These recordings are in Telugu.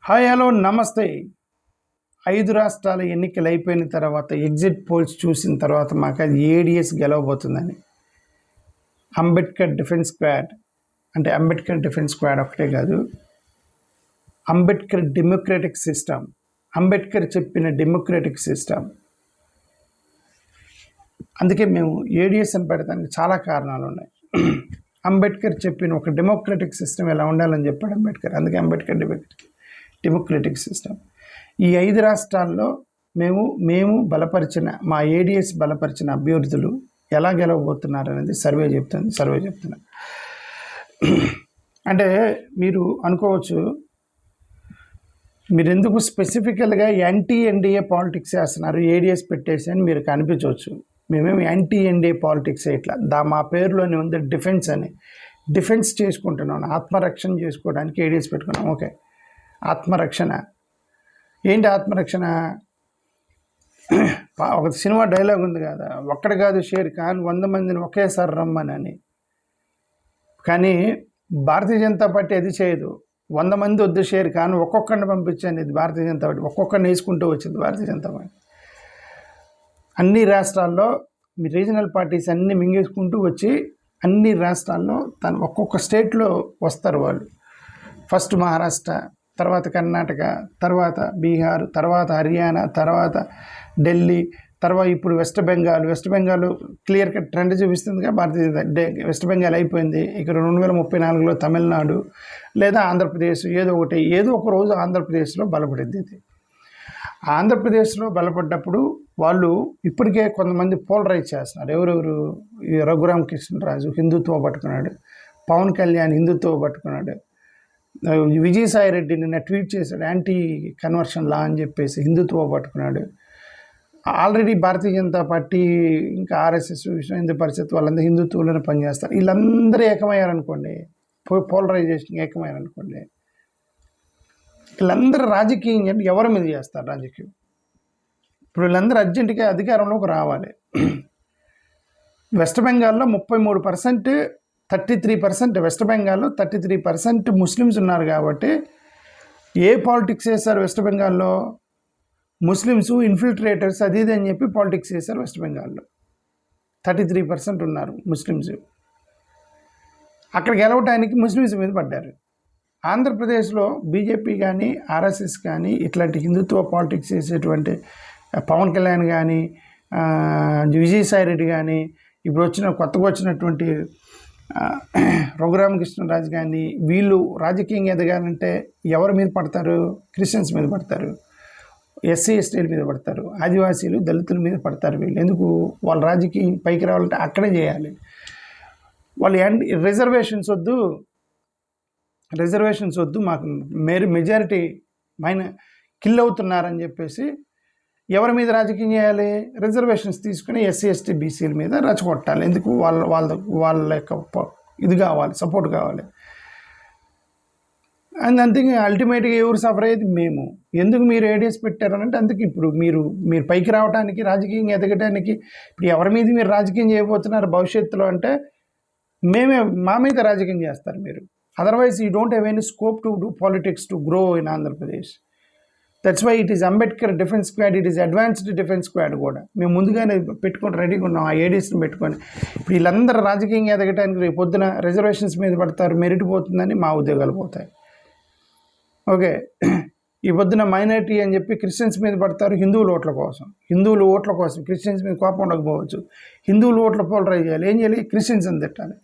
హాయ్ హలో నమస్తే. 5 రాష్ట్రాల ఎన్నికలు అయిపోయిన తర్వాత ఎగ్జిట్ పోల్స్ చూసిన తర్వాత మాకు అది ఏడీఎస్ గెలవబోతుందని. అంబేద్కర్ డిఫెన్స్ స్క్వాడ్ అంటే అంబేద్కర్ డిఫెన్స్ స్క్వాడ్ ఒకటే కాదు, అంబేద్కర్ డెమోక్రటిక్ సిస్టమ్, అంబేద్కర్ చెప్పిన డెమోక్రటిక్ సిస్టమ్. అందుకే మేము ఏడీఎస్ అని పెడతానికి చాలా కారణాలు ఉన్నాయి. అంబేద్కర్ చెప్పిన ఒక డెమోక్రటిక్ సిస్టమ్ ఎలా ఉండాలని చెప్పాడు అంబేద్కర్. అందుకే అంబేద్కర్ డెమోక్రటిక్ సిస్టమ్. ఈ 5 రాష్ట్రాల్లో మేము బలపరిచిన మా ఏడీఎస్ బలపరిచిన అభ్యర్థులు ఎలా గెలవబోతున్నారు అనేది సర్వే చెప్తున్నా. అంటే మీరు అనుకోవచ్చు, మీరు ఎందుకు స్పెసిఫికల్గా యాంటీ ఎన్డీఏ పాలిటిక్స్ చేస్తున్నారు, ఏడీఎస్ పెట్టేసి అని మీరు కనిపించవచ్చు. మేమేమి యాంటీ ఎన్డీఏ పాలిటిక్స్ ఇట్లా మా పేరులోనే ఉంది డిఫెన్స్ అని. డిఫెన్స్ చేసుకుంటున్నాం, ఆత్మరక్షణ చేసుకోవడానికి ఏడీఎస్ పెట్టుకున్నాం. ఓకే, ఆత్మరక్షణ ఏంటి? ఆత్మరక్షణ ఒక సినిమా డైలాగ్ ఉంది కదా, ఒక్కడి కాదు షేర్ ఖాన్ 100 మందిని ఒకేసారి రమ్మని. కానీ భారతీయ జనతా పార్టీ అది చేయదు. 100 మంది వద్దు షేర్ ఖాన్, ఒక్కొక్కరిని పంపించండి. ఇది భారతీయ జనతా పార్టీ ఒక్కొక్కరిని వేసుకుంటూ వచ్చింది భారతీయ జనతా పార్టీ. అన్ని రాష్ట్రాల్లో మీ రీజనల్ పార్టీస్ అన్నీ మింగేసుకుంటూ వచ్చి అన్ని రాష్ట్రాల్లో ఒక్కొక్క స్టేట్లో వస్తారు వాళ్ళు. ఫస్ట్ మహారాష్ట్ర, తర్వాత కర్ణాటక, తర్వాత బీహార్, తర్వాత హర్యానా, తర్వాత ఢిల్లీ, తర్వాత ఇప్పుడు west Bengal clear cut trend చూపిస్తుందిగా భారతీయ. వెస్ట్ బెంగాల్ అయిపోయింది. ఇక్కడ 2034లో తమిళనాడు లేదా ఆంధ్రప్రదేశ్ ఏదో ఒక రోజు ఆంధ్రప్రదేశ్లో బలపడింది. ఇది ఆంధ్రప్రదేశ్లో బలపడ్డప్పుడు వాళ్ళు ఇప్పటికే కొంతమంది పోలరైజ్ చేస్తున్నారు. ఎవరెవరు? రఘురామ కృష్ణరాజు హిందుత్వం పట్టుకున్నాడు, పవన్ కళ్యాణ్ హిందుత్వం పట్టుకున్నాడు, విజయసాయి రెడ్డి నిన్న ట్వీట్ చేశాడు యాంటీ కన్వర్షన్ లా అని చెప్పేసి హిందుత్వం పట్టుకున్నాడు. ఆల్రెడీ భారతీయ జనతా పార్టీ ఇంకా ఆర్ఎస్ఎస్, విశ్వ హిందూ పరిషత్ వాళ్ళందరూ హిందుత్వంలోనే పనిచేస్తారు. వీళ్ళందరూ ఏకమయ్యారనుకోండి, పోలరైజేషన్ ఏకమయ్యారనుకోండి, వీళ్ళందరూ రాజకీయం అంటే ఎవరి మీద చేస్తారు రాజకీయం? ఇప్పుడు వీళ్ళందరూ అర్జెంటుగా అధికారంలోకి రావాలి. వెస్ట్ బెంగాల్లో 33%, 33% వెస్ట్ బెంగాల్లో 33% ముస్లిమ్స్ ఉన్నారు. కాబట్టి ఏ పాలిటిక్స్ చేశారు వెస్ట్ బెంగాల్లో? ముస్లిమ్స్ ఇన్ఫిల్ట్రేటర్స్ అది ఇది అని చెప్పి పాలిటిక్స్ చేశారు వెస్ట్ బెంగాల్లో. 33% ఉన్నారు ముస్లిమ్స్. అక్కడ గెలవటానికి ముస్లిమ్స్ మీద పడ్డారు. ఆంధ్రప్రదేశ్లో బీజేపీ కానీ ఆర్ఎస్ఎస్ కానీ ఇట్లాంటి హిందుత్వ పాలిటిక్స్ చేసేటువంటి పవన్ కళ్యాణ్ కానీ విజయసాయి రెడ్డి కానీ ఇప్పుడు కొత్తగా వచ్చినటువంటి రఘురామకృష్ణరాజు కానీ వీళ్ళు రాజకీయంగా ఎదగాలంటే ఎవరి మీద పడతారు? క్రిస్టియన్స్ మీద పడతారు, ఎస్సీ ఎస్టీల మీద పడతారు, ఆదివాసీలు దళితుల మీద పడతారు. వీళ్ళు ఎందుకు? వాళ్ళ రాజకీయం పైకి రావాలంటే అక్కడే చేయాలి. వాళ్ళు రిజర్వేషన్స్ వద్దు మాకు మెజారిటీ కిల్ అవుతున్నారని చెప్పేసి ఎవరి మీద రాజకీయం చేయాలి? రిజర్వేషన్స్ తీసుకుని ఎస్సీ ఎస్టీ బీసీల మీద రచ్చగొట్టాలి. ఎందుకు? వాళ్ళ యొక్క ఇది కావాలి, సపోర్ట్ కావాలి. అండ్ అందుకే అల్టిమేట్గా ఎవరు సఫర్ అయ్యేది? మేము. ఎందుకు మీరు ఏడీఎస్ పెట్టారనంటే అందుకే ఇప్పుడు మీరు పైకి రావడానికి, రాజకీయంగా ఎదగడానికి ఇప్పుడు ఎవరి మీద మీరు రాజకీయం చేయబోతున్నారు భవిష్యత్తులో అంటే మా మీద రాజకీయం చేస్తారు మీరు. Otherwise you don't have any scope to do politics to grow in Andhra Pradesh. That's why it is Ambedkar defence squad, it is advanced defence squad కూడా మేము ముందుగానే పెట్టుకొని రెడీగా ఉన్నాం. ఆ ఏడీఎస్ని పెట్టుకొని ఇప్పుడు వీళ్ళందరూ రాజకీయంగా ఎదగటానికి రేపు పొద్దున రిజర్వేషన్స్ మీద పడతారు, మెరిట్ పోతుందని మా ఉద్యోగాలు పోతాయి. ఓకే, ఈ పొద్దున మైనారిటీ అని చెప్పి క్రిస్టియన్స్ మీద పడతారు హిందువుల ఓట్ల కోసం. క్రిస్టియన్స్ మీద కోపం ఉండకపోవచ్చు, హిందువుల ఓట్ల పోలరైజ్ చేయాలి. ఏం చేయాలి? క్రిస్టియన్స్ అని తిట్టాలి,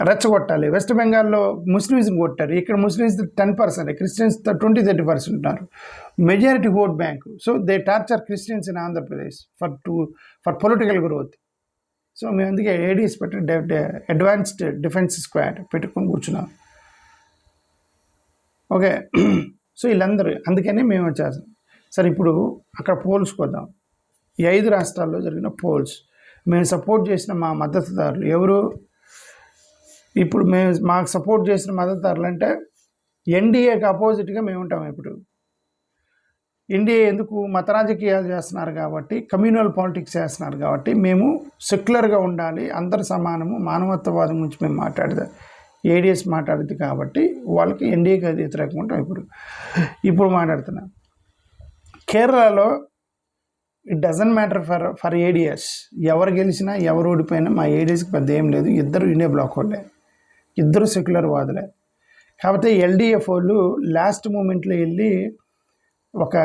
రెచ్చగొట్టాలి. వెస్ట్ బెంగాల్లో ముస్లిమ్స్ని కొట్టారు, ఇక్కడ ముస్లిమ్స్ 10%, క్రిస్టియన్స్ 20-30% ఉన్నారు, majority vote bank. So they torture Christians in Andhra Pradesh for political growth. So మేము అందుకే ఏడీఎస్ పెట్టి అడ్వాన్స్డ్ డిఫెన్స్ స్క్వాడ్ పెట్టుకొని కూర్చున్నాం. ఓకే, సో వీళ్ళందరూ అందుకని మేము వచ్చేసాం. సరే, ఇప్పుడు అక్కడ పోల్స్ కొద్దాం. ఈ 5 రాష్ట్రాల్లో జరిగిన పోల్స్ మేము సపోర్ట్ చేసిన మా మద్దతుదారులు ఎవరు? ఇప్పుడు మాకు సపోర్ట్ చేసిన మద్దతుదారులు అంటే ఎన్డీఏకి అపోజిట్గా మేము ఉంటాం. ఇప్పుడు ఎన్డీఏ ఎందుకు? మత రాజకీయాలు చేస్తున్నారు కాబట్టి, కమ్యూనల్ పాలిటిక్స్ చేస్తున్నారు కాబట్టి మేము సెక్యులర్గా ఉండాలి, అందరు సమానము, మానవత్వవాదం గురించి మేము మాట్లాడదాం. ఏడీఎస్ మాట్లాడుద్ది కాబట్టి వాళ్ళకి ఎన్డీఏకి అది వ్యతిరేకంగా ఉంటాం. ఇప్పుడు మాట్లాడుతున్నా కేరళలో it doesn't matter for ADs. ఎవరు గెలిచినా ఎవరు ఓడిపోయినా మా ఏడీఎస్కి పెద్ద ఏం లేదు. ఇద్దరు ఇండియా బ్లాక్ వాళ్ళే, ఇద్దరు సెక్యులర్ వాదులే. కాకపోతే ఎల్డీఎఫ్ వాళ్ళు లాస్ట్ మూమెంట్లో వెళ్ళి ఒక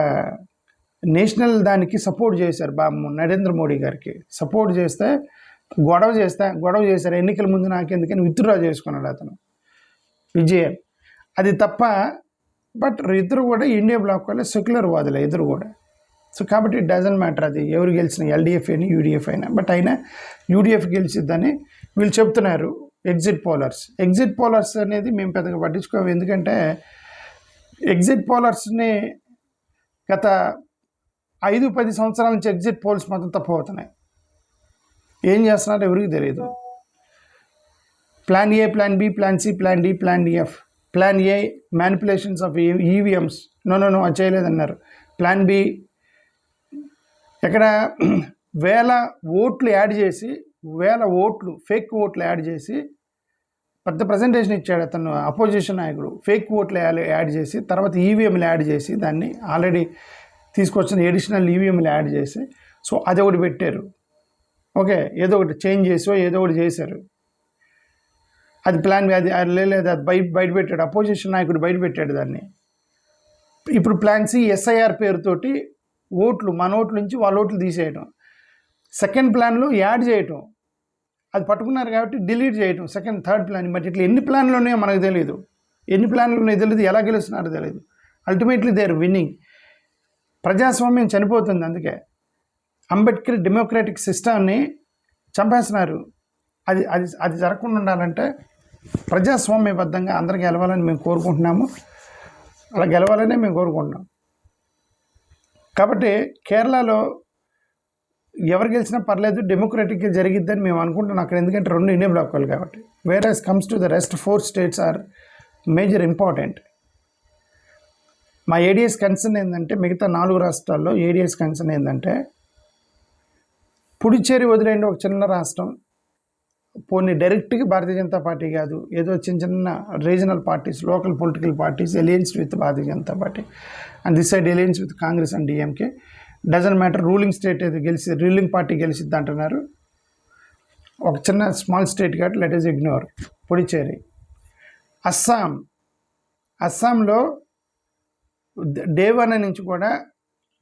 నేషనల్ దానికి సపోర్ట్ చేశారు. నరేంద్ర మోడీ గారికి సపోర్ట్ చేస్తే గొడవ చేశారు. ఎన్నికల ముందు నాకెందుకని విత్డ్రా చేసుకున్నాడు అతను విజయన్. అది తప్ప. బట్ ఇద్దరు కూడా ఇండియా బ్లాక్ వల్ల సెక్యులర్ వాదులే ఇద్దరు కూడా. సో కాబట్టి ఇట్ డజంట్ మ్యాటర్ అది ఎవరు గెలిచిన ఎల్డీఎఫ్ అయినా యూడీఎఫ్ అయినా. బట్ అయినా యూడీఎఫ్ గెలిచిద్దని వీళ్ళు చెప్తున్నారు. ఎగ్జిట్ పోలర్స్ అనేది మేము పెద్దగా పట్టించుకోము. ఎందుకంటే ఎగ్జిట్ పోలర్స్ని గత 5-10 సంవత్సరాల నుంచి ఎగ్జిట్ పోల్స్ మాత్రం తప్పవుతున్నాయి. ఏం చేస్తున్నారో ఎవరికి తెలియదు. Plan A, plan B, plan C, plan D, plan DF. Plan A manipulations of EVMs, no అది చేయలేదన్నారు. ప్లాన్ బి ఎక్కడ 1000 ఓట్లు యాడ్ చేసి, 1000 ఓట్లు ఫేక్ ఓట్లు యాడ్ చేసి పెద్ద ప్రజెంటేషన్ ఇచ్చాడు అతను, అపోజిషన్ నాయకుడు. ఫేక్ ఓట్లు యాడ్ చేసి తర్వాత ఈవీఎంలు యాడ్ చేసి దాన్ని ఆల్రెడీ తీసుకొచ్చిన ఎడిషనల్ ఈవీఎంలు యాడ్ చేసి సో అది ఒకటి పెట్టారు. ఓకే, ఏదో ఒకటి చేంజ్ చేసో ఏదో ఒకటి చేశారు. అది ప్లాన్ అది లేదు, అది బయట పెట్టాడు అపోజిషన్ నాయకుడు, బయట పెట్టాడు దాన్ని. ఇప్పుడు ప్లాన్ సి ఎస్ఐఆర్ పేరుతోటి ఓట్లు, మన ఓట్ల నుంచి వాళ్ళ ఓట్లు తీసేయటం. సెకండ్ ప్లాన్లో యాడ్ చేయటం, అది పట్టుకున్నారు కాబట్టి డిలీట్ చేయటం. Second third plan. బట్ ఇట్లా ఎన్ని ప్లాన్లు ఉన్నాయో మనకు తెలియదు, ఎలా గెలుస్తున్నారో తెలియదు. Ultimately they are winning. ప్రజాస్వామ్యం చనిపోతుంది. అందుకే అంబేద్కర్ డెమోక్రటిక్ సిస్టమ్ని చంపేస్తున్నారు. అది జరగకుండా ఉండాలంటే ప్రజాస్వామ్యబద్ధంగా అందరూ గెలవాలని మేము కోరుకుంటున్నాము. అలా గెలవాలనే మేము కోరుకుంటున్నాం. కాబట్టి కేరళలో ఎవరు గెలిచినా పర్లేదు, డెమోక్రటిక్గా జరిగిద్దని మేము అనుకుంటున్నాం అక్కడ. ఎందుకంటే 2 ఇండియా బ్లాక్ వాళ్ళు కాబట్టి. Where as comes to the rest 4 states are major important. మా ఏడీఎస్ కన్సర్న్ ఏంటంటే, మిగతా 4 రాష్ట్రాల్లో ఏడీఎస్ కన్సర్న్ ఏంటంటే, పుడుచ్చేరి వదిలేండి ఒక చిన్న రాష్ట్రం, పోనీ డైరెక్ట్గా భారతీయ జనతా పార్టీ కాదు, ఏదో చిన్న regional parties, local political parties alliance with Bharatiya Janata party and this side alliance with Congress and DMK. Doesn't matter. Ruling state ఏదో రూలింగ్ పార్టీ గెలిచిద్ది అంటున్నారు. ఒక చిన్న స్మాల్ స్టేట్ కాబట్టి లెట్ ఇస్ ఇగ్నోర్ పుడుచ్చేరి. అస్సాంలో డే 1 నుంచి కూడా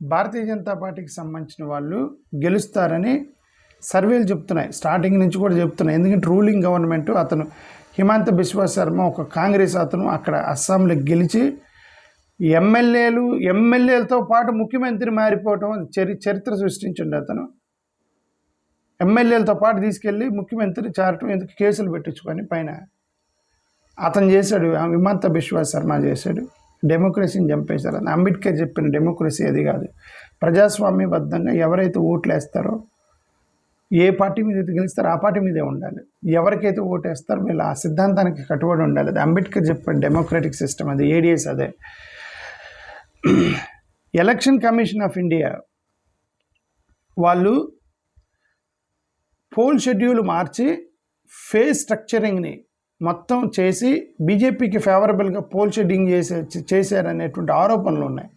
భారతీయ జనతా పార్టీకి సంబంధించిన వాళ్ళు గెలుస్తారని సర్వేలు చెప్తున్నాయి. స్టార్టింగ్ నుంచి కూడా చెప్తున్నాయి. ఎందుకంటే రూలింగ్ గవర్నమెంట్ అతను హిమంత బిశ్వ శర్మ ఒక కాంగ్రెస్ అతను అక్కడ అస్సాంలో గెలిచి ఎమ్మెల్యేలతో పాటు ముఖ్యమంత్రి మారిపోవటం చరిత్ర సృష్టించండి. అతను ఎమ్మెల్యేలతో పాటు తీసుకెళ్ళి ముఖ్యమంత్రి చారటం, ఎందుకు కేసులు పెట్టించుకొని పైన అతను చేశాడు. హిమంత బిశ్వ శర్మ చేశాడు. డెమోక్రసీని చంపేశారు. అంబేద్కర్ చెప్పిన డెమోక్రసీ అది కాదు. ప్రజాస్వామ్యబద్ధంగా ఎవరైతే ఓట్లు వేస్తారో, ఏ పార్టీ మీద అయితే గెలుస్తారో ఆ పార్టీ మీదే ఉండాలి. ఎవరికైతే ఓటు వేస్తారో వీళ్ళు ఆ సిద్ధాంతానికి కట్టుబడి ఉండాలి. అది అంబేద్కర్ చెప్పిన డెమోక్రటిక్ సిస్టమ్. అది ఏడీఎస్ అదే. ఎలక్షన్ కమిషన్ ఆఫ్ ఇండియా వాళ్ళు పోల్ షెడ్యూల్ మార్చి ఫేజ్ స్ట్రక్చరింగ్ని మొత్తం చేసి బీజేపీకి ఫేవరబుల్గా పోల్ షెడ్యూలింగ్ చేశారనేటువంటి ఆరోపణలు ఉన్నాయి.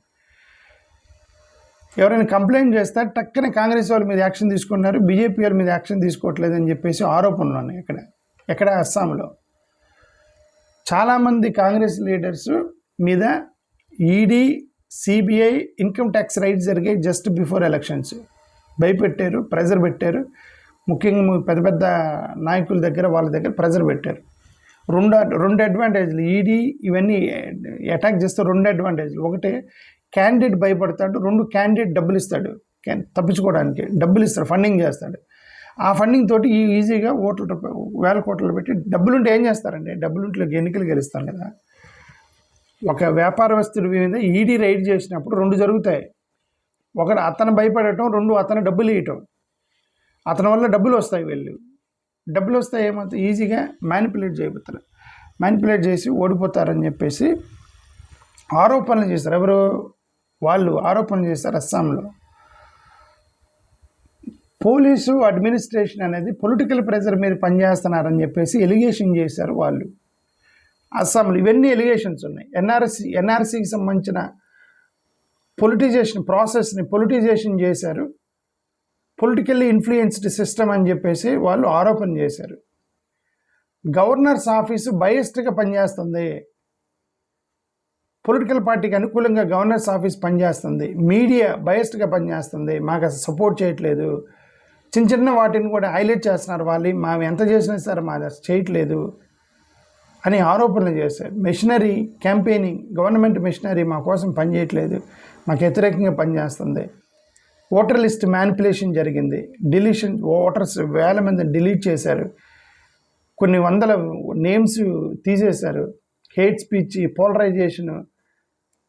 ఎవరైనా కంప్లైంట్ చేస్తే టక్కనే కాంగ్రెస్ వాళ్ళ మీద యాక్షన్ తీసుకున్నారు, బీజేపీ వాళ్ళ మీద యాక్షన్ తీసుకోవట్లేదని చెప్పేసి ఆరోపణలు ఉన్నాయి. ఎక్కడ అస్సాంలో చాలామంది కాంగ్రెస్ లీడర్స్ మీద ED, CBI, income tax rides జరిగాయి జస్ట్ బిఫోర్ ఎలక్షన్స్. భయపెట్టారు, ప్రెజర్ పెట్టారు. ముఖ్యంగా పెద్ద పెద్ద నాయకుల దగ్గర, వాళ్ళ దగ్గర ప్రెజర్ పెట్టారు. రెండు అడ్వాంటేజ్లు. ఈడీ ఇవన్నీ అటాక్ చేస్తే 2 అడ్వాంటేజ్లు. ఒకటి, క్యాండిడేట్ భయపడతాడు. 2, క్యాండిడేట్ డబ్బులు ఇస్తాడు, తప్పించుకోవడానికి డబ్బులు ఇస్తాడు, ఫండింగ్ చేస్తాడు. ఆ ఫండింగ్ తోటి ఈజీగా ఓట్లు 1000 కోట్లు పెట్టి, డబ్బులుంటే ఏం చేస్తారండి? డబ్బులుంటే ఎన్నికలు గెలుస్తారు కదా. ఒక వ్యాపారస్తుడి మీద ఈడీ రైడ్ చేసినప్పుడు 2 జరుగుతాయి. ఒకటి అతను భయపడటం, 2 అతను డబ్బులు ఇవ్వటం. అతని వల్ల డబ్బులు వస్తాయి. డబ్బులు వస్తాయి ఏమవుతాయి? ఈజీగా మ్యానిపులేట్ చేయబోతారు. మ్యానిపులేట్ చేసి ఓడిపోతారని చెప్పేసి ఆరోపణలు చేస్తారు. ఎవరు? వాళ్ళు ఆరోపణలు చేస్తారు. అస్సాంలో పోలీసు అడ్మినిస్ట్రేషన్ అనేది పొలిటికల్ ప్రెజర్ మీద పనిచేస్తున్నారని చెప్పేసి ఎలిగేషన్ చేశారు వాళ్ళు. అస్సాంలో ఇవన్నీ ఎలిగేషన్స్ ఉన్నాయి. ఎన్ఆర్సీకి సంబంధించిన పొలిటిజేషన్ చేశారు. పొలిటికల్లీ ఇన్ఫ్లుయెన్స్డ్ సిస్టమ్ అని చెప్పేసి వాళ్ళు ఆరోపణ చేశారు. గవర్నర్స్ ఆఫీసు బయస్డ్గా పనిచేస్తుంది, పొలిటికల్ పార్టీకి అనుకూలంగా గవర్నర్స్ ఆఫీస్ పనిచేస్తుంది, మీడియా బయస్డ్గా పనిచేస్తుంది, మాకు అసలు సపోర్ట్ చేయట్లేదు, చిన్న వాటిని కూడా హైలైట్ చేస్తున్నారు, వాళ్ళు మేము ఎంత చేసినా సరే మాది చేయట్లేదు అని ఆరోపణలు చేశారు. మెషినరీ క్యాంపెయినింగ్, గవర్నమెంట్ మెషినరీ మా కోసం పనిచేయట్లేదు, మాకు వ్యతిరేకంగా పనిచేస్తుంది. ఓటర్ లిస్ట్ మ్యానిపులేషన్ జరిగింది, డిలీషన్, ఓటర్స్ వేల మంది డిలీట్ చేశారు, కొన్ని వందల నేమ్స్ తీసేశారు, హేట్ స్పీచ్, పోలరైజేషను,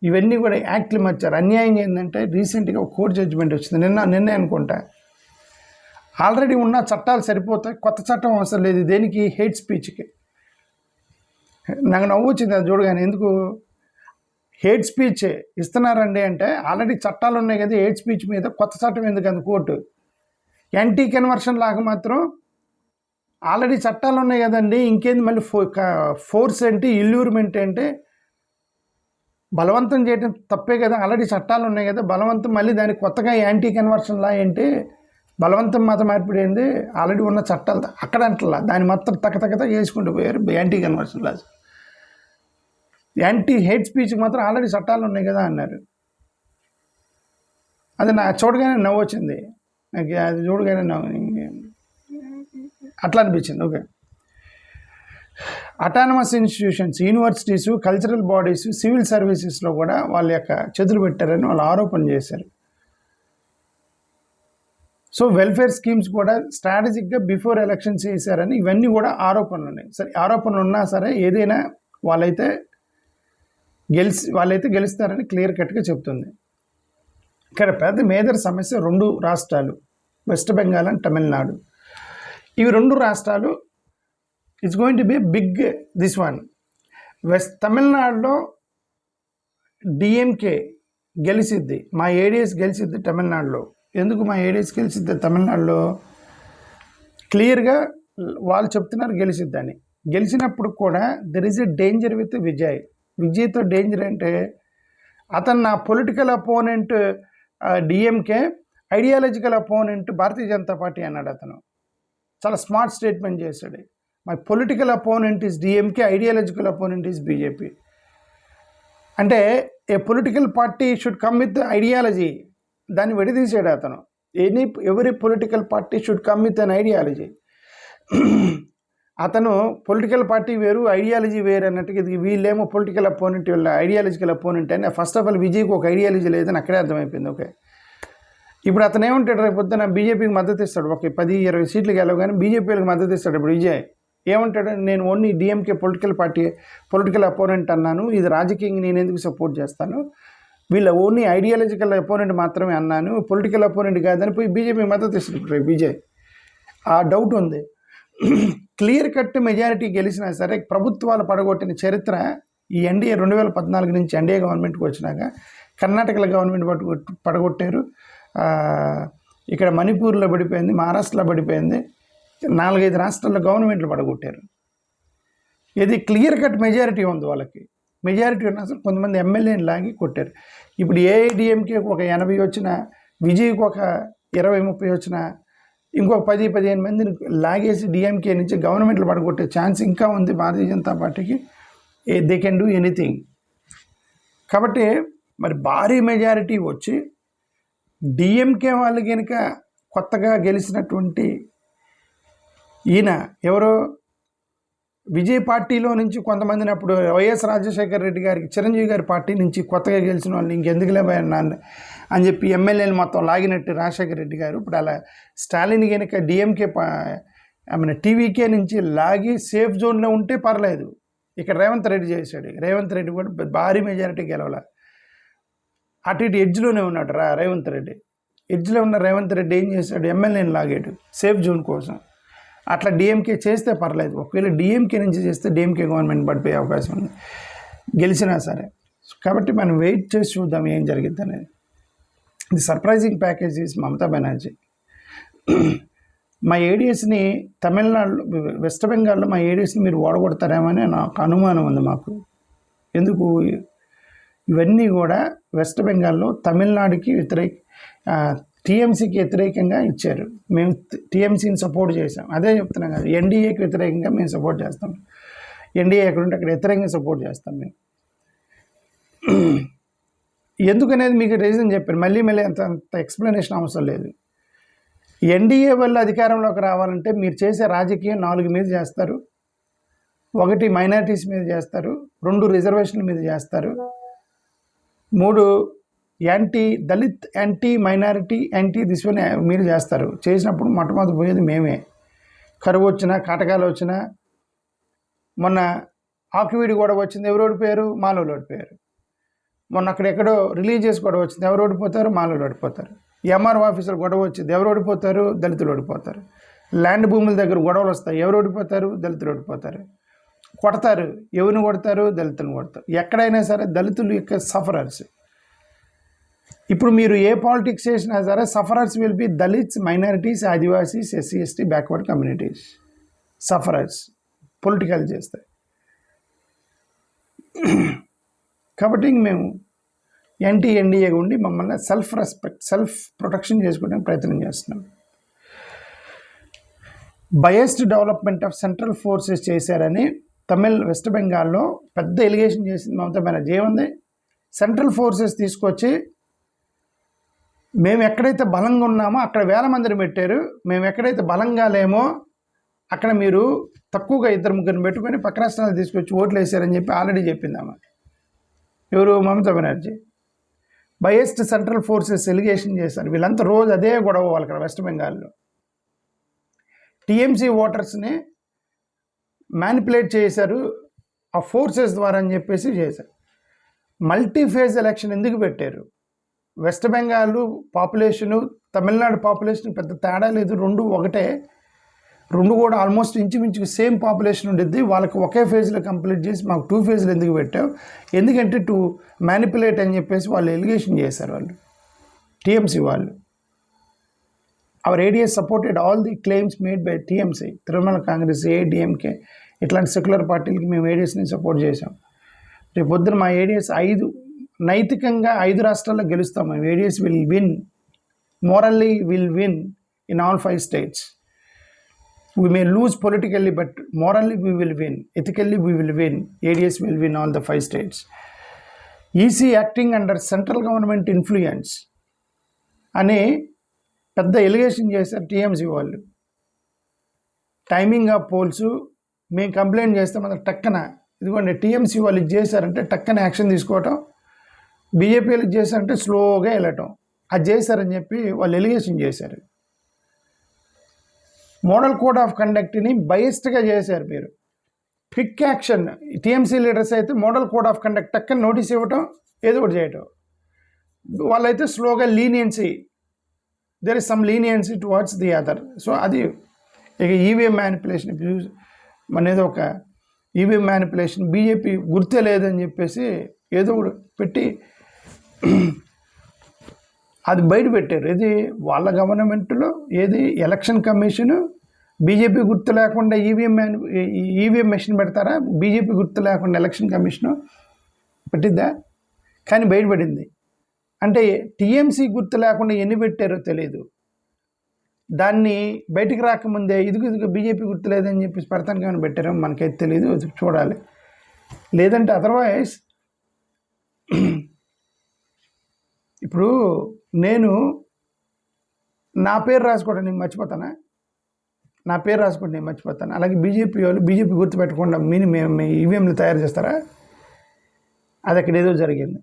ఇవన్నీ కూడా యాక్ట్లు మార్చారు. అన్యాయం ఏంటంటే రీసెంట్గా ఒక కోర్టు జడ్జిమెంట్ వచ్చింది, నిన్నే అనుకుంటా. ఆల్రెడీ ఉన్న చట్టాలు సరిపోతాయి, కొత్త చట్టం అవసరం లేదు దేనికి, హేట్ స్పీచ్కి. నాకు నవ్వు వచ్చింది అది చూడగానే. ఎందుకు హేట్ స్పీచ్ ఇస్తున్నారండి అంటే ఆల్రెడీ చట్టాలు ఉన్నాయి కదా హేట్ స్పీచ్ మీద, కొత్త చట్టం ఎందుకు అంది కోర్టు. యాంటీ కన్వర్షన్ లాగా మాత్రం ఆల్రెడీ చట్టాలు ఉన్నాయి కదండి, ఇంకేంది మళ్ళీ ఫోర్స్ ఏంటి, ఇల్యూర్మెంట్ ఏంటి, బలవంతం చేయడం తప్పే కదా, ఆల్రెడీ చట్టాలు ఉన్నాయి కదా, బలవంతం మళ్ళీ దానికి కొత్తగా యాంటీ కన్వర్షన్ లా ఏంటి, బలవంతం మత మార్పిడి ఏంది, ఆల్రెడీ ఉన్న చట్టాలు అక్కడ అంటలా దాన్ని మొత్తం తక్కతక్కత చేసుకుంటూ పోయారు. Anti conversion laws, anti hate స్పీచ్కి మాత్రం ఆల్రెడీ చట్టాలు ఉన్నాయి కదా అన్నారు. అది నా చూడగానే నవ్వు వచ్చింది, నాకు అది చూడగానే అట్లా అనిపించింది. Okay, autonomous institutions, universities, cultural bodies, civil సర్వీసెస్లో కూడా వాళ్ళ యొక్క చేతులు పెట్టారని వాళ్ళు ఆరోపణ చేశారు. సో వెల్ఫేర్ స్కీమ్స్ కూడా స్ట్రాటజిక్గా బిఫోర్ ఎలక్షన్స్ చేశారని ఇవన్నీ కూడా ఆరోపణలు ఉన్నాయి. సరే, ఆరోపణలు ఉన్నా సరే ఏదైనా వాళ్ళైతే గెలుస్తారని క్లియర్ కట్గా చెప్తుంది. ఇక్కడ పెద్ద మేజర్ సమస్య 2 రాష్ట్రాలు, వెస్ట్ బెంగాల్ అండ్ తమిళనాడు. ఇవి 2 రాష్ట్రాలు it's going to be big this one. తమిళనాడులో డిఎంకే గెలిచిద్ది, మా ఏడిఎస్ గెలిచిద్ది తమిళనాడులో. ఎందుకు మా ఏడిఎస్ గెలిచిద్ది తమిళనాడులో? క్లియర్గా వాళ్ళు చెప్తున్నారు గెలిచిద్దని. గెలిచినప్పుడు కూడా there is a danger with విజయ్తో డేంజర్ అంటే అతను నా political opponent DMK, ideological opponent Bharatiya Janata party అన్నాడు. అతను చాలా స్మార్ట్ స్టేట్మెంట్ చేశాడు. My political opponent is DMK, ideological opponent is BJP. అంటే ఏ political party should come with ideology, దాన్ని విడదీసాడు అతను. Every political party should come with an ideology. అతను పొలిటికల్ పార్టీ వేరు, ఐడియాలజీ వేరు అన్నట్టుగా, ఇది వీళ్ళేమో పొలిటికల్ అపోనెంట్, వీళ్ళ ఐడియాలజికల్ అపోనెంట్ అని. ఫస్ట్ ఆఫ్ ఆల్ విజయ్కి ఒక ఐడియాలజీ లేదని అక్కడే అర్థమైపోయింది. ఓకే, ఇప్పుడు అతను ఏమంటాడు, రేపు పొద్దున బీజేపీకి మద్దతు ఇస్తాడు, ఒక 10-20 సీట్లు గెలవగానే బీజేపీలకు మద్దతు ఇస్తాడు. ఇప్పుడు విజయ్ ఏమంటాడు, నేను ఓన్లీ డిఎంకే పొలిటికల్ అపోనెంట్ అన్నాను, ఇది రాజకీయంగా నేను ఎందుకు సపోర్ట్ చేస్తాను, వీళ్ళ ఓన్లీ ఐడియాలజికల్ అపోనెంట్ మాత్రమే అన్నాను, పొలిటికల్ అపోనెంట్ కాదని పోయి బీజేపీ మద్దతు ఇస్తాడు విజయ్. ఆ డౌట్ ఉంది. క్లియర్ కట్ మెజారిటీ గెలిచినా సరే ప్రభుత్వాలు పడగొట్టిన చరిత్ర ఈ ఎన్డీఏ 2014 నుంచి ఎన్డీఏ గవర్నమెంట్కి వచ్చినాక కర్ణాటకలో గవర్నమెంట్ పడగొట్టారు, ఇక్కడ మణిపూర్లో పడిపోయింది, మహారాష్ట్రలో పడిపోయింది, 4-5 రాష్ట్రాల్లో గవర్నమెంట్లు పడగొట్టారు. ఇది క్లియర్ కట్ మెజారిటీ ఉంది వాళ్ళకి. మెజారిటీ ఉన్నా సరే కొంతమంది ఎమ్మెల్యేని లాగి కొట్టారు. ఇప్పుడు ఏఐడిఎంకే ఒక 80 వచ్చినా, విజయ్కి ఒక 20-30 వచ్చినా, ఇంకొక 10-15 మందిని లాగేసి డిఎంకే నుంచి గవర్నమెంట్లు పడగొట్టే ఛాన్స్ ఇంకా ఉంది భారతీయ జనతా పార్టీకి. They can do anything. కాబట్టి మరి భారీ మెజారిటీ వచ్చి డిఎంకే వాళ్ళు కనుక కొత్తగా గెలిచినటువంటి ఈయన ఎవరో విజయ్ పార్టీలో నుంచి కొంతమందిని, అప్పుడు వైఎస్ రాజశేఖర రెడ్డి గారికి, చిరంజీవి గారి పార్టీ నుంచి కొత్తగా గెలిచిన వాళ్ళు ఇంకెందుకులే అని చెప్పి ఎమ్మెల్యేలు మొత్తం లాగినట్టు రాజశేఖర రెడ్డి గారు ఇప్పుడు అలా స్టాలిన్ కనుక డిఎంకే టీవీకే నుంచి లాగి సేఫ్ జోన్లో ఉంటే పర్లేదు. ఇక్కడ రేవంత్ రెడ్డి చేశాడు. రేవంత్ రెడ్డి కూడా భారీ మెజారిటీ గెలవాల. అటు ఇటు ఎడ్జ్లోనే ఉన్నాడు రేవంత్ రెడ్డి. ఎడ్జ్లో ఉన్న రేవంత్ రెడ్డి ఏం చేశాడు, ఎమ్మెల్యేని లాగాడు సేఫ్ జోన్ కోసం. అట్లా డిఎంకే చేస్తే పర్లేదు. ఒకవేళ డిఎంకే నుంచి చేస్తే డిఎంకే గవర్నమెంట్ పడిపోయే అవకాశం ఉంది గెలిచినా సరే. కాబట్టి మనం వెయిట్ చేసి చూద్దాం ఏం జరిగిద్ది అనేది. The surprising package is Mamata Banerjee. మా ఏడీఎస్ని తమిళనాడులో, వెస్ట్ బెంగాల్లో మా ఏడీఎస్ని మీరు ఓడగొడతారేమో అని నాకు అనుమానం ఉంది మాకు. ఎందుకు ఇవన్నీ కూడా వెస్ట్ బెంగాల్లో తమిళనాడుకి టీఎంసీకి వ్యతిరేకంగా ఇచ్చారు. మేము టీఎంసీని సపోర్ట్ చేసాం. అదే చెప్తున్నాం కదా, ఎన్డీఏకి వ్యతిరేకంగా మేము సపోర్ట్ చేస్తాం. ఎన్డీఏ ఎక్కడుంటే అక్కడ వ్యతిరేకంగా సపోర్ట్ చేస్తాం మేము. ఎందుకనేది మీకు రీజన్ చెప్పారు. మళ్ళీ అంత ఎక్స్ప్లెనేషన్ అవసరం లేదు. ఎన్డీఏ వల్ల అధికారంలోకి రావాలంటే మీరు చేసే రాజకీయం 4 మీద చేస్తారు. 1 మైనారిటీస్ మీద చేస్తారు, 2 రిజర్వేషన్ల మీద చేస్తారు, 3 anti Dalit, anti minority, anti దిస్వని మీరు చేస్తారు. చేసినప్పుడు మొట్టమొదటి పోయేది మేమే. కరువు వచ్చినా, కాటకాలు వచ్చినా, మొన్న ఆకువీడి గొడవ వచ్చింది, ఎవరు ఓడిపోయారు? మాలోళ్ళు ఓడిపోయారు. మొన్న అక్కడెక్కడో రిలీజియస్ గొడవ వచ్చింది, ఎవరు ఓడిపోతారు? మాలోళ్ళు ఓడిపోతారు. ఎంఆర్ఓ ఆఫీసులు గొడవ వచ్చింది, ఎవరు ఓడిపోతారు? దళితులు ఓడిపోతారు. ల్యాండ్ భూముల దగ్గర గొడవలు వస్తాయి, ఎవరు ఓడిపోతారు? దళితులు ఓడిపోతారు. కొడతారు, ఎవరిని కొడతారు? దళితులను కొడతారు. ఎక్కడైనా సరే దళితులు యొక్క సఫరర్స్. ఇప్పుడు మీరు ఏ పాలిటిక్స్ చేసినా సరే sufferers will be Dalits, minorities, Adivasis, SC ST, backward communities. Sufferers political చేస్తాయి. కాబట్టి మేము ఎన్డీఏగా ఉండి మమ్మల్ని సెల్ఫ్ రెస్పెక్ట్, సెల్ఫ్ ప్రొటెక్షన్ చేసుకోవడానికి ప్రయత్నం చేస్తున్నాం. Biased development of central forces చేశారని వెస్ట్ బెంగాల్లో పెద్ద ఎలిగేషన్ చేసింది మమతా బెనర్జీ. ఏముంది? సెంట్రల్ ఫోర్సెస్ తీసుకొచ్చి మేము ఎక్కడైతే బలంగా ఉన్నామో అక్కడ 1000 మందిని పెట్టారు, మేము ఎక్కడైతే బలంగా లేమో అక్కడ మీరు తక్కువగా 2-3 పెట్టుకొని పక్క రాష్ట్రాలు తీసుకొచ్చి ఓట్లు వేసారని చెప్పి ఆల్రెడీ చెప్పిందామా. ఎవరు? Mamata Banerjee. Biased central forces allegation చేశారు. వీళ్ళంతా రోజు అదే గొడవ వాళ్ళు అక్కడ వెస్ట్ బెంగాల్లో. టీఎంసీ ఓటర్స్ని మ్యానిపులేట్ చేశారు ఆ ఫోర్సెస్ ద్వారా అని చెప్పేసి చేశారు. మల్టీ ఫేజ్ ఎలక్షన్ ఎందుకు పెట్టారు? West Bengal population, Tamil Nadu population పెద్ద తేడా లేదు, 2 ఒకటే. 2 కూడా ఆల్మోస్ట్ ఇంచుమించుకు సేమ్ పాపులేషన్ ఉండిద్ది. వాళ్ళకి ఒకే ఫేజ్లో కంప్లీట్ చేసి మాకు 2 ఫేజ్లు ఎందుకు పెట్టావు? ఎందుకంటే టు మ్యానిపులేట్ అని చెప్పేసి వాళ్ళు ఎలిగేషన్ చేశారు వాళ్ళు, టీఎంసీ వాళ్ళు. Our ADS supported all the claims made by TMC, Trinamool Congress, ADMK, ఇట్లాంటి సెక్యులర్ పార్టీలకి మేము ఏడీఎస్ని సపోర్ట్ చేసాం. రేపు పొద్దున మా ఏడీఎస్ నైతికంగా 5 రాష్ట్రాల్లో గెలుస్తాం. మేము ADs will win, morally will win in all 5 states. We may lose politically, but morally we will win. Ethically we will win. ADS will win all the 5 states. EC acting under central government influence అనే పెద్ద ఎలిగేషన్ చేశారు టీఎంసీ వాళ్ళు. టైమింగ్ ఆఫ్ పోల్స్ మేము కంప్లైంట్ చేస్తే మన టక్కన ఇదిగోండి టీఎంసీ వాళ్ళు ఇది చేశారంటే టక్కన యాక్షన్ తీసుకోవటం, బీజేపీ వాళ్ళు చేశారంటే స్లోగా వెళ్ళటం, అది చేశారని చెప్పి వాళ్ళు ఎలిగేషన్ చేశారు. మోడల్ కోడ్ ఆఫ్ కండక్ట్ని బయస్డ్గా చేశారు మీరు. క్విక్ యాక్షన్ టీఎంసీ లీడర్స్ అయితే మోడల్ కోడ్ ఆఫ్ కండక్ట్ టక్కన నోటీస్ ఇవ్వటం, ఏదో ఒకటి చేయటం. వాళ్ళైతే స్లోగా leniency, there is some leniency towards the other. So అది ఇక ఈవీఎం మ్యానిపులేషన్ అనేది ఒక ఈవీఎం మ్యానిపులేషన్, బీజేపీ గుర్తే లేదని చెప్పేసి ఏదో ఒకటి పెట్టి అది బయట పెట్టారు. ఇది వాళ్ళ గవర్నమెంట్లో ఏది ఎలక్షన్ కమిషను బీజేపీ గుర్తు లేకుండా ఈవీఎం మెషిన్ పెడతారా? బీజేపీ గుర్తు లేకుండా ఎలక్షన్ కమిషను పెట్టిద్దా? కానీ బయటపడింది. అంటే టీఎంసీ గుర్తు లేకుండా ఎన్ని పెట్టారో తెలియదు. దాన్ని బయటికి రాకముందే ఇదిగో బీజేపీ గుర్తు లేదని చెప్పేసి పెడతానికి ఏమైనా పెట్టారో మనకైతే తెలియదు, చూడాలి. లేదంటే అదర్వైజ్ ఇప్పుడు నేను నా పేరు రాసుకోవడం నేను మర్చిపోతానా? నా పేరు రాసుకోవడం నేను మర్చిపోతాను. అలాగే బీజేపీ వాళ్ళు బీజేపీ గుర్తుపెట్టకుండా మేము ఈవీఎంలు తయారు చేస్తారా? అది అక్కడ ఏదో జరిగింది.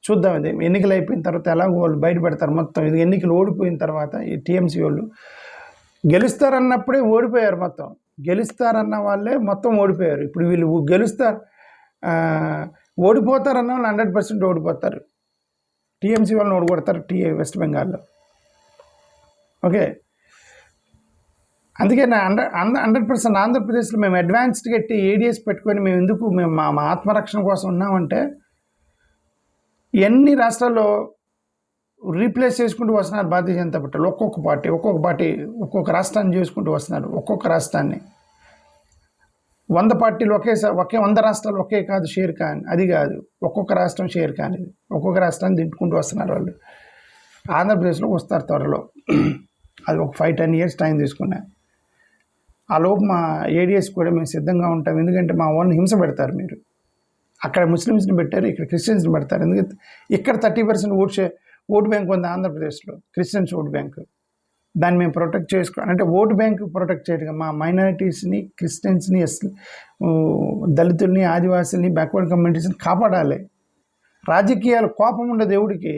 చూద్దాం. ఇది ఎన్నికలు అయిపోయిన తర్వాత ఎలాగో వాళ్ళు బయట పెడతారు మొత్తం. ఇది ఎన్నికలు ఓడిపోయిన తర్వాత ఈ టీఎంసీ వాళ్ళు గెలుస్తారన్నప్పుడే ఓడిపోయారు. మొత్తం గెలుస్తారన్న వాళ్ళే మొత్తం ఓడిపోయారు. ఇప్పుడు వీళ్ళు ఓడిపోతారన్న వాళ్ళు 100% ఓడిపోతారు. టీఎంసీ వాళ్ళని ఓడిపోతారు వెస్ట్ బెంగాల్లో. ఓకే, అందుకే 100% ఆంధ్రప్రదేశ్లో మేము అడ్వాన్స్డ్గా ఏడీఎస్ పెట్టుకొని మేము ఎందుకు మా ఆత్మరక్షణ కోసం ఉన్నామంటే ఎన్ని రాష్ట్రాల్లో రీప్లేస్ చేసుకుంటూ వస్తున్నారు భారతీయ జనతా పార్టీలు. ఒక్కొక్క పార్టీ ఒక్కొక్క రాష్ట్రాన్ని చేసుకుంటూ వస్తున్నారు. ఒక్కొక్క రాష్ట్రాన్ని 100 పార్టీలు ఒకేసారి 100 రాష్ట్రాలు ఒకే కాదు షేర్ ఖాన్, అది కాదు. ఒక్కొక్క రాష్ట్రం షేర్ ఖాన్, ఇది ఒక్కొక్క రాష్ట్రాన్ని తింటుకుంటూ వస్తున్నారు వాళ్ళు. ఆంధ్రప్రదేశ్లో వస్తారు త్వరలో. అది ఒక 5-10 ఇయర్స్ టైం తీసుకున్నా. ఆ లోపు మా ఏడిఎస్ కూడా మేము సిద్ధంగా ఉంటాం. ఎందుకంటే మా వాళ్ళని హింస పెడతారు మీరు. అక్కడ ముస్లిమ్స్ని పెట్టారు, ఇక్కడ క్రిస్టియన్స్ని పెడతారు. ఎందుకంటే ఇక్కడ 30% ఓటు బ్యాంక్ ఉంది ఆంధ్రప్రదేశ్లో, క్రిస్టియన్స్ ఓటు బ్యాంకు. దాన్ని మేము ప్రొటెక్ట్ అంటే ఓటు బ్యాంక్ ప్రొటెక్ట్ చేయడం, మా మైనారిటీస్ని, క్రిస్టియన్స్ని, దళితుల్ని, ఆదివాసుల్ని, బ్యాక్వర్డ్ కమ్యూనిటీస్ని కాపాడాలి. రాజకీయాలు కోపం ఉండదు దేవుడికి.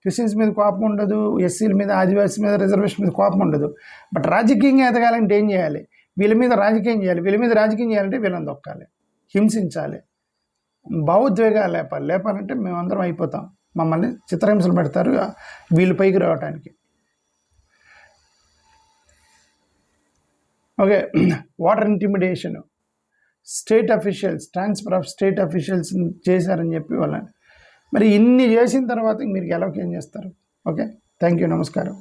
క్రిస్టియన్స్ మీద కోపం ఉండదు, ఎస్సీల మీద, ఆదివాసీ మీద, రిజర్వేషన్ మీద కోపం ఉండదు. బట్ రాజకీయంగా ఎదగాలంటే ఏం చేయాలి? వీళ్ళ మీద రాజకీయం చేయాలి. వీళ్ళ మీద రాజకీయం చేయాలంటే వీళ్ళని దొక్కాలి, హింసించాలి, భావోద్వేగాలు లేపాలంటే మేమందరం అయిపోతాం. మమ్మల్ని చిత్రహింసలు పెడతారు వీళ్ళు పైకి రావడానికి. Okay, water intimidation, state officials, transfer of state officials చేశారని చెప్పి వాళ్ళని. మరి ఇన్ని చేసిన తర్వాత మీరు ఎలాగేం చేస్తారు? ఓకే, థ్యాంక్ యూ, నమస్కారం.